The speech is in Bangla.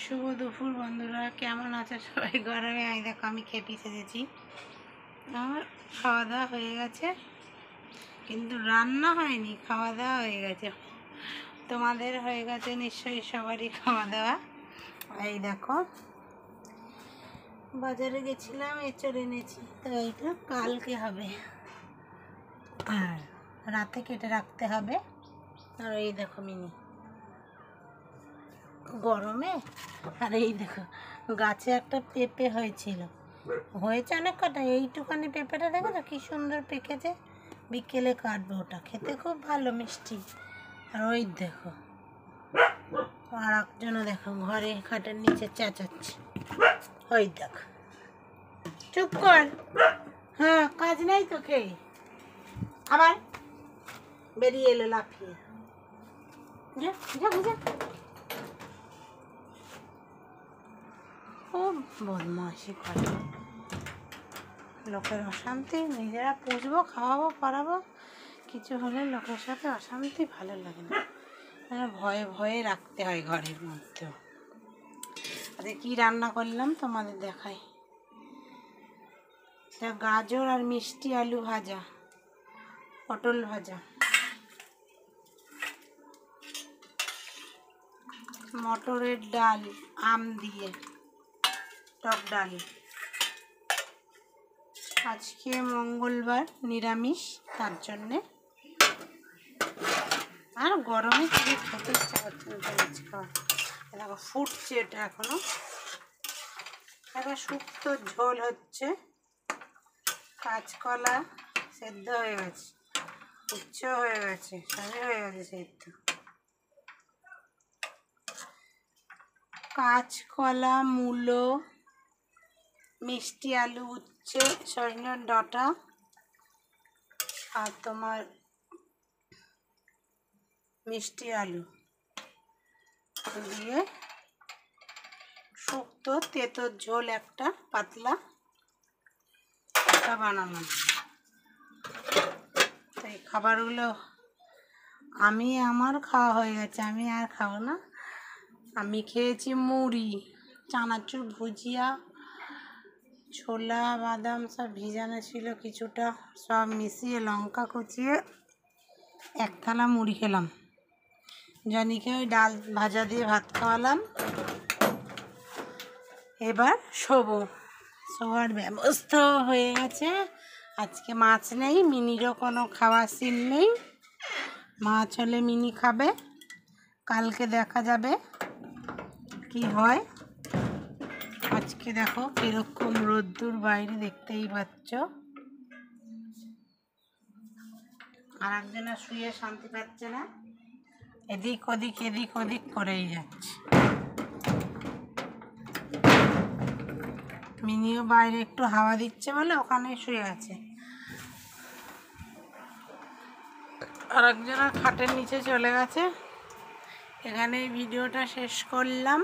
শুভ দুপুর বন্ধুরা, কেমন আছে সবাই? গরমে দেখো আমি খেপি সেজেছি। আমার খাওয়া দাওয়া হয়ে গেছে, কিন্তু রান্না হয়নি, খাওয়া দাওয়া হয়ে গেছে। তোমাদের হয়ে গেছে নিশ্চয়ই, সবারই খাওয়া দাওয়া। এই দেখো বাজারে গেছিলাম, এঁচড় এনেছি, তো এইটা কালকে হবে আর রাতে কেটে রাখতে হবে। আর এই দেখো মিনি গরমে, আর এই দেখো গাছে একটা পেঁপে হয়েছে অনেক কটা, এইটুখানি পেঁপেটা দেখো কি সুন্দর পেকেছে। বিকেলে কাটবো, ওটা খেতে খুব ভালো মিষ্টি। আর ওই দেখো আর একজনও দেখো ঘরে খাটের নিচে চেঁচাচ্ছে, ওই দেখো। চুপ কর, হ্যাঁ কাজ নাই তো, খেয়ে আবার বেরিয়ে এলো লাফিয়ে। যা যা যা, খুব বদমাইশি করে, লোকের অশান্তি। নিজেরা পুষবো, খাওয়াবো, পড়াবো, কিছু হলে লোকের সাথে অশান্তি ভালো লাগে না, ভয়ে ভয়ে রাখতে হয় ঘরের মধ্যে। আরে কি রান্না করলাম তোমাদের দেখাই। এটা গাজর আর মিষ্টি আলু ভাজা, পটল ভাজা, মটরের ডাল, আম দিয়ে টক ডাল। আজকে মঙ্গলবার, নিরামিষ, তার জন্যে। আর গরমে খুবই খেতে ইচ্ছা করছে না, দেখো ফুটছে, এটা এখনো একটা শুক্তো ঝোল হচ্ছে। কাঁচকলা সেদ্ধ হয়ে গেছে, উচ্ছে হয়ে গেছে, সবই হয়ে গেছে সেদ্ধ। কাঁচকলা, মূলো, মিষ্টি আলু, উচ্ছে, সজনের ডাঁটা, আর তোমার মিষ্টি আলু দিয়ে শুক্তো তেঁতোর ঝোল একটা পাতলা, এটা বানানো। তো এই খাবারগুলো আমার খাওয়া হয়ে গেছে, আমি আর খাবো না। আমি খেয়েছি মুড়ি, চানাচুর, ভুজিয়া, ছোলা, বাদাম সব ভিজানো ছিল কিছুটা, সব মিশিয়ে লঙ্কা কুচিয়ে এক থালা মুড়ি খেলাম। জনিকে ওই ডাল ভাজা দিয়ে ভাত খাওয়ালাম। এবার শোবার ব্যবস্থা হয়ে গেছে। আজকে মাছ নেই, মিনিরও কোনো খাওয়ার সিন নেই। মাছ হলে মিনি খাবে, কালকে দেখা যাবে কি হয়। আজকে দেখো কিরকম রোদ্দুর বাইরে, দেখতেই পাচ্ছ। আর একজনা শুয়ে শান্তি পাচ্ছে না, এদিক ওদিক এদিক ওদিক করেই যাচ্ছে। মিনিও বাইরে একটু হাওয়া দিচ্ছে বলে ওখানে শুয়ে আছে। আর একজনের খাটের নিচে চলে গেছে। এখানে ভিডিওটা শেষ করলাম।